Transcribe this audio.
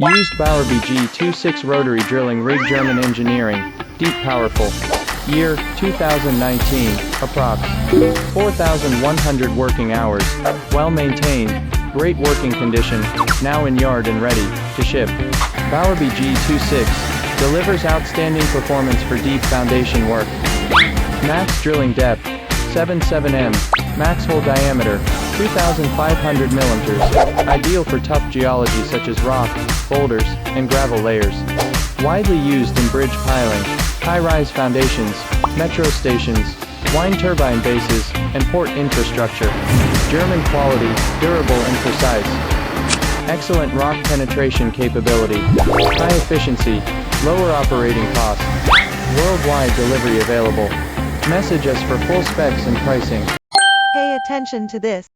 Used Bauer BG-26 rotary drilling rig German engineering, deep powerful. Year, 2019, approx. 4,100 working hours, well maintained, great working condition, now in yard and ready to ship. Bauer BG-26 delivers outstanding performance for deep foundation work. Max drilling depth, 77 m, max hole diameter, 2,500 mm, ideal for tough geology such as rock, boulders, and gravel layers. Widely used in bridge piling, high-rise foundations, metro stations, wind turbine bases, and port infrastructure. German quality, durable and precise. Excellent rock penetration capability, high efficiency, lower operating costs. Worldwide delivery available. Message us for full specs and pricing. Pay attention to this.